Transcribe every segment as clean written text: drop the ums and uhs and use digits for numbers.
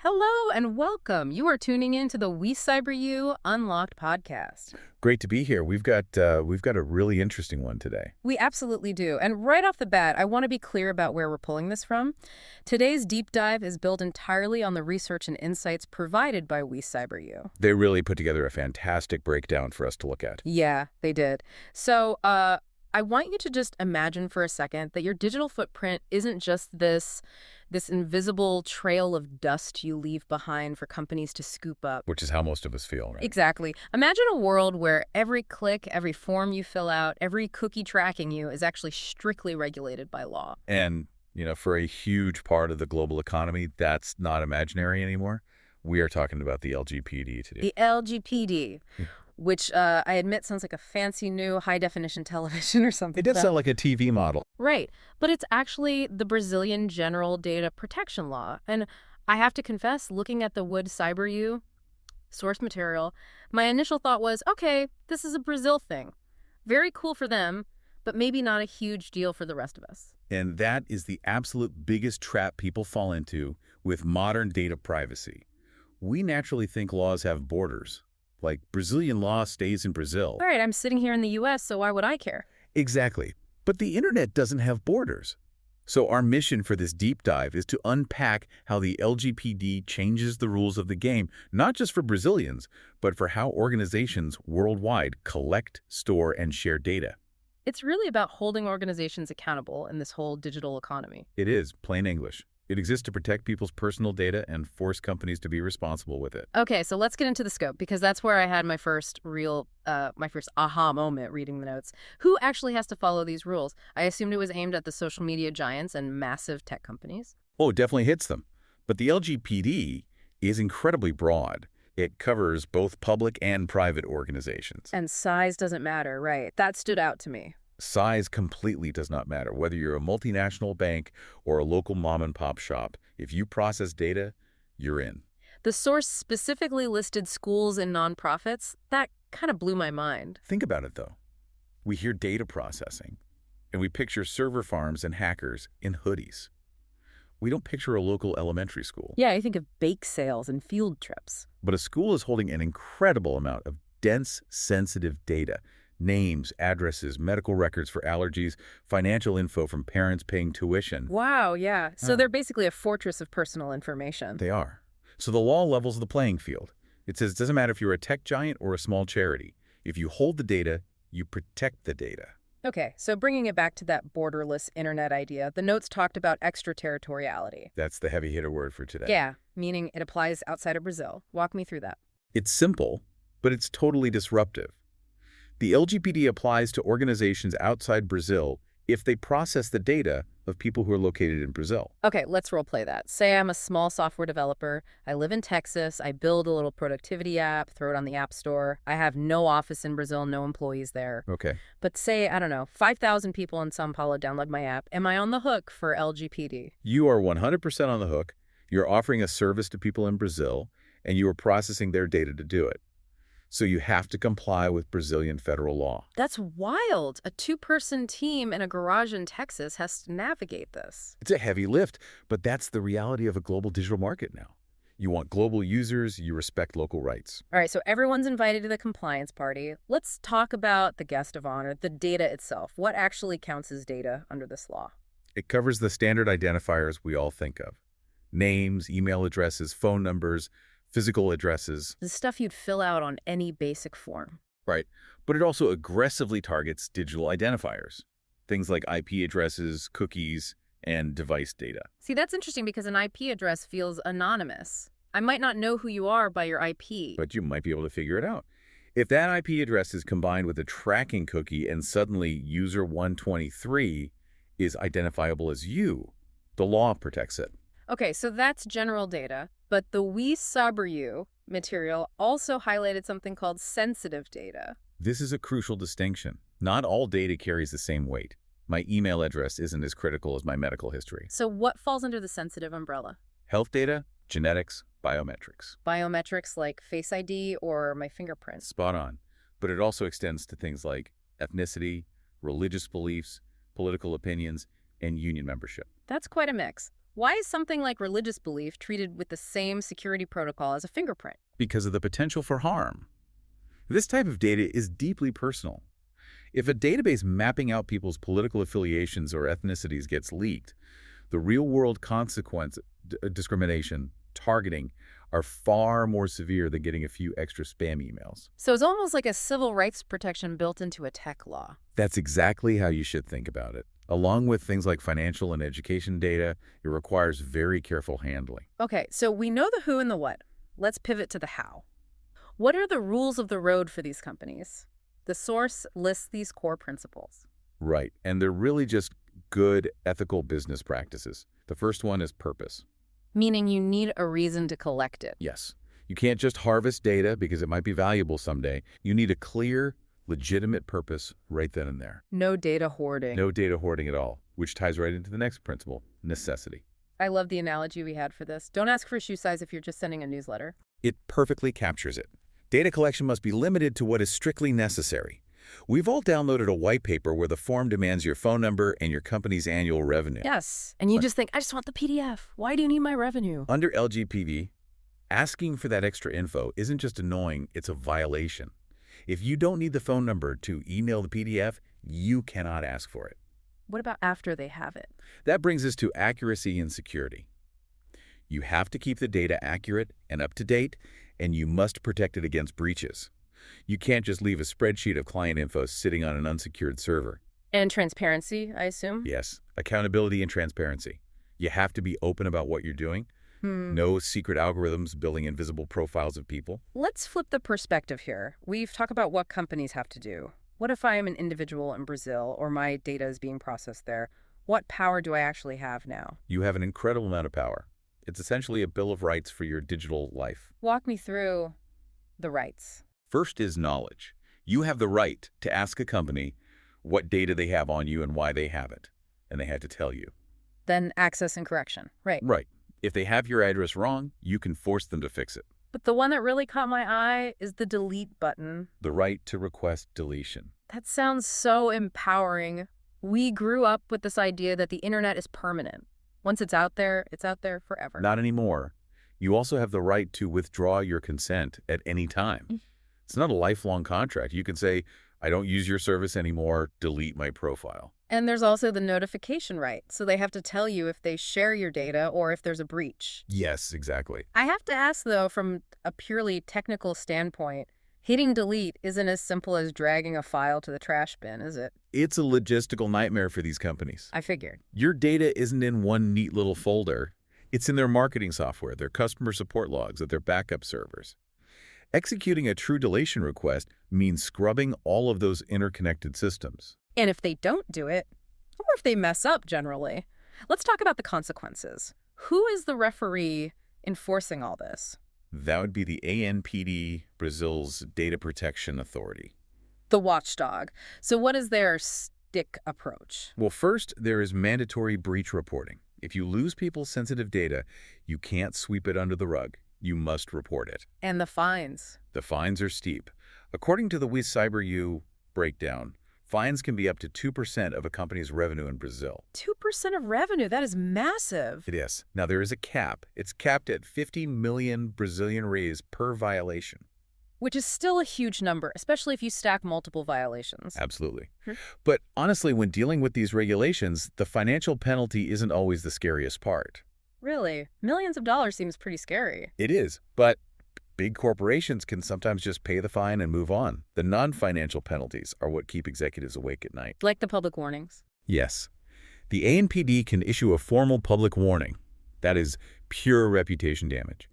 Hello and welcome. You are tuning in to the WeCyberYou Unlocked podcast. Great to be here. We've got a really interesting one today. We absolutely do. And right off the bat, I want to be clear about where we're pulling this from. Today's deep dive is built entirely on the research and insights provided by WeCyberYou. They really put together a fantastic breakdown for us to look at. Yeah, they did. So, I want you to just imagine for a second that your digital footprint isn't just this invisible trail of dust you leave behind for companies to scoop up. Which is how most of us feel, right? Exactly. Imagine a world where every click, every form you fill out, every cookie tracking you is actually strictly regulated by law. And, for a huge part of the global economy, that's not imaginary anymore. We are talking about the LGPD today. The LGPD. Which I admit sounds like a fancy new high-definition television or something. It does sound like a TV model. Right. But it's actually the Brazilian General Data Protection Law. And I have to confess, looking at the WeCyberYou source material, my initial thought was, okay, this is a Brazil thing. Very cool for them, but maybe not a huge deal for the rest of us. And that is the absolute biggest trap people fall into with modern data privacy. We naturally think laws have borders. Like Brazilian law stays in Brazil. All right, I'm sitting here in the U.S., so why would I care? Exactly. But the internet doesn't have borders. So our mission for this deep dive is to unpack how the LGPD changes the rules of the game, not just for Brazilians, but for how organizations worldwide collect, store, and share data. It's really about holding organizations accountable in this whole digital economy. It is, plain English. It exists to protect people's personal data and force companies to be responsible with it. Okay, so let's get into the scope, because that's where I had my first aha moment reading the notes. Who actually has to follow these rules? I assumed it was aimed at the social media giants and massive tech companies. Oh, it definitely hits them. But the LGPD is incredibly broad. It covers both public and private organizations. And size doesn't matter, right? That stood out to me. Size completely does not matter. Whether you're a multinational bank or a local mom-and-pop shop, if you process data, you're in. The source specifically listed schools and nonprofits. That kind of blew my mind. Think about it, though. We hear data processing, and we picture server farms and hackers in hoodies. We don't picture a local elementary school. Yeah, I think of bake sales and field trips. But a school is holding an incredible amount of dense, sensitive data. Names, addresses, medical records for allergies, financial info from parents paying tuition. Wow, yeah. So they're basically a fortress of personal information. They are. So the law levels the playing field. It says it doesn't matter if you're a tech giant or a small charity. If you hold the data, you protect the data. Okay, so bringing it back to that borderless internet idea, the notes talked about extraterritoriality. That's the heavy hitter word for today. Yeah, meaning it applies outside of Brazil. Walk me through that. It's simple, but it's totally disruptive. The LGPD applies to organizations outside Brazil if they process the data of people who are located in Brazil. Okay, let's role play that. Say I'm a small software developer. I live in Texas. I build a little productivity app, throw it on the App Store. I have no office in Brazil, no employees there. Okay. But say, I don't know, 5,000 people in São Paulo download my app. Am I on the hook for LGPD? You are 100% on the hook. You're offering a service to people in Brazil, and you are processing their data to do it. So you have to comply with Brazilian federal law. That's wild. A two-person team in a garage in Texas has to navigate this. It's a heavy lift, but that's the reality of a global digital market now. You want global users, you respect local rights. All right, so everyone's invited to the compliance party. Let's talk about the guest of honor, the data itself. What actually counts as data under this law? It covers the standard identifiers we all think of. Names, email addresses, phone numbers, physical addresses. The stuff you'd fill out on any basic form. Right. But it also aggressively targets digital identifiers. Things like IP addresses, cookies, and device data. See, that's interesting because an IP address feels anonymous. I might not know who you are by your IP. But you might be able to figure it out. If that IP address is combined with a tracking cookie and suddenly user 123 is identifiable as you, the law protects it. Okay, so that's general data, but the WeCyberYou material also highlighted something called sensitive data. This is a crucial distinction. Not all data carries the same weight. My email address isn't as critical as my medical history. So what falls under the sensitive umbrella? Health data, genetics, biometrics. Biometrics like Face ID or my fingerprints. Spot on. But it also extends to things like ethnicity, religious beliefs, political opinions, and union membership. That's quite a mix. Why is something like religious belief treated with the same security protocol as a fingerprint? Because of the potential for harm. This type of data is deeply personal. If a database mapping out people's political affiliations or ethnicities gets leaked, the real-world consequences, discrimination, targeting, are far more severe than getting a few extra spam emails. So it's almost like a civil rights protection built into a tech law. That's exactly how you should think about it. Along with things like financial and education data, it requires very careful handling. Okay, so we know the who and the what. Let's pivot to the how. What are the rules of the road for these companies? The source lists these core principles. Right, and they're really just good ethical business practices. The first one is purpose. Meaning you need a reason to collect it. Yes, you can't just harvest data because it might be valuable someday. You need a clear, legitimate purpose right then and there. No data hoarding. No data hoarding at all, which ties right into the next principle, necessity. I love the analogy we had for this. Don't ask for shoe size if you're just sending a newsletter. It perfectly captures it. Data collection must be limited to what is strictly necessary. We've all downloaded a white paper where the form demands your phone number and your company's annual revenue. Yes, and you just think, I just want the PDF. Why do you need my revenue? Under LGPD, asking for that extra info isn't just annoying, it's a violation. If you don't need the phone number to email the PDF, you cannot ask for it. What about after they have it? That brings us to accuracy and security. You have to keep the data accurate and up to date, and you must protect it against breaches. You can't just leave a spreadsheet of client info sitting on an unsecured server. And transparency, I assume? Yes, accountability and transparency. You have to be open about what you're doing. No secret algorithms building invisible profiles of people. Let's flip the perspective here. We've talked about what companies have to do. What if I am an individual in Brazil or my data is being processed there? What power do I actually have now? You have an incredible amount of power. It's essentially a bill of rights for your digital life. Walk me through the rights. First is knowledge. You have the right to ask a company what data they have on you and why they have it, and they had to tell you. Then access and correction. Right. Right. If they have your address wrong, you can force them to fix it. But the one that really caught my eye is the delete button. The right to request deletion. That sounds so empowering. We grew up with this idea that the internet is permanent. Once it's out there forever. Not anymore. You also have the right to withdraw your consent at any time. It's not a lifelong contract. You can say, I don't use your service anymore, delete my profile. And there's also the notification right. So they have to tell you if they share your data or if there's a breach. Yes, exactly. I have to ask, though, from a purely technical standpoint, hitting delete isn't as simple as dragging a file to the trash bin, is it? It's a logistical nightmare for these companies. I figured. Your data isn't in one neat little folder. It's in their marketing software, their customer support logs, at their backup servers. Executing a true deletion request means scrubbing all of those interconnected systems. And if they don't do it, or if they mess up generally, let's talk about the consequences. Who is the referee enforcing all this? That would be the ANPD, Brazil's Data Protection Authority. The watchdog. So what is their stick approach? Well, first, there is mandatory breach reporting. If you lose people's sensitive data, you can't sweep it under the rug. You must report it. And the fines. The fines are steep. According to the WeCyberYou breakdown, fines can be up to 2% of a company's revenue in Brazil. 2% of revenue? That is massive. It is. Now, there is a cap. It's capped at 50 million Brazilian reais per violation. Which is still a huge number, especially if you stack multiple violations. Absolutely. But honestly, when dealing with these regulations, the financial penalty isn't always the scariest part. Really? Millions of dollars seems pretty scary. It is, but big corporations can sometimes just pay the fine and move on. The non-financial penalties are what keep executives awake at night. Like the public warnings. Yes. The ANPD can issue a formal public warning. That is pure reputation damage.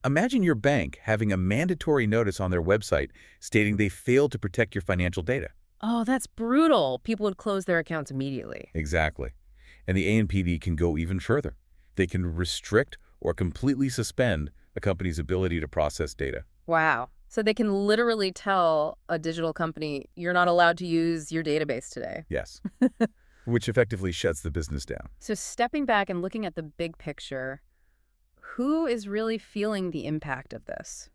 Imagine your bank having a mandatory notice on their website stating they failed to protect your financial data. Oh, that's brutal. People would close their accounts immediately. Exactly. And the ANPD can go even further. They can restrict or completely suspend a company's ability to process data. Wow. So they can literally tell a digital company, you're not allowed to use your database today. Yes. Which effectively shuts the business down. So stepping back and looking at the big picture, who is really feeling the impact of this?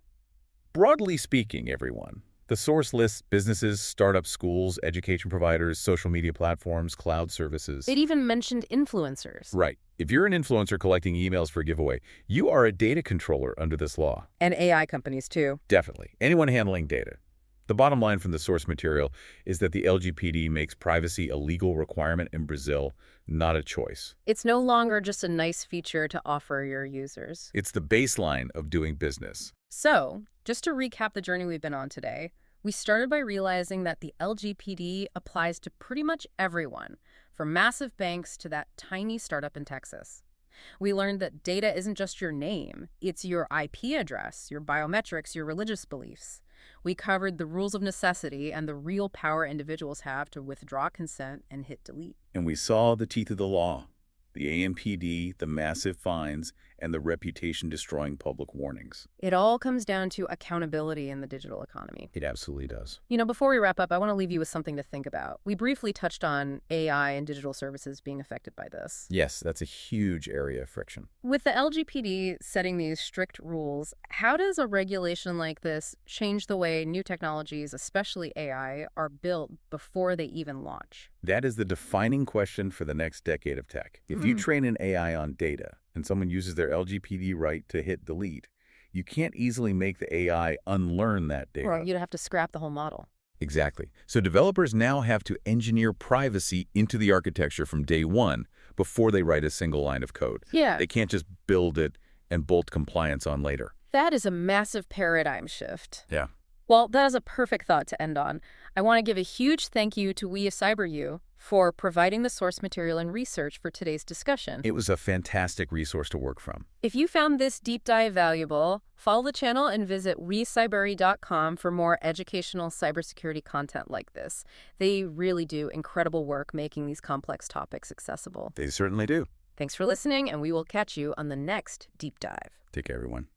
Broadly speaking, everyone. The source lists businesses, startups, schools, education providers, social media platforms, cloud services. It even mentioned influencers. Right. If you're an influencer collecting emails for a giveaway, you are a data controller under this law. And AI companies, too. Definitely. Anyone handling data. The bottom line from the source material is that the LGPD makes privacy a legal requirement in Brazil, not a choice. It's no longer just a nice feature to offer your users. It's the baseline of doing business. So, just to recap the journey we've been on today, we started by realizing that the LGPD applies to pretty much everyone, from massive banks to that tiny startup in Texas. We learned that data isn't just your name, it's your IP address, your biometrics, your religious beliefs. We covered the rules of necessity and the real power individuals have to withdraw consent and hit delete. And we saw the teeth of the law, the AMPD, the massive fines, and the reputation-destroying public warnings. It all comes down to accountability in the digital economy. It absolutely does. Before we wrap up, I want to leave you with something to think about. We briefly touched on AI and digital services being affected by this. Yes, that's a huge area of friction. With the LGPD setting these strict rules, how does a regulation like this change the way new technologies, especially AI, are built before they even launch? That is the defining question for the next decade of tech. If you train an AI on data and someone uses their LGPD right to hit delete, you can't easily make the AI unlearn that data. Or you'd have to scrap the whole model. Exactly. So developers now have to engineer privacy into the architecture from day one before they write a single line of code. Yeah. They can't just build it and bolt compliance on later. That is a massive paradigm shift. Yeah. Well, that is a perfect thought to end on. I want to give a huge thank you to WeCyberYou for providing the source material and research for today's discussion. It was a fantastic resource to work from. If you found this deep dive valuable, follow the channel and visit WeCyberYou.com for more educational cybersecurity content like this. They really do incredible work making these complex topics accessible. They certainly do. Thanks for listening, and we will catch you on the next deep dive. Take care, everyone.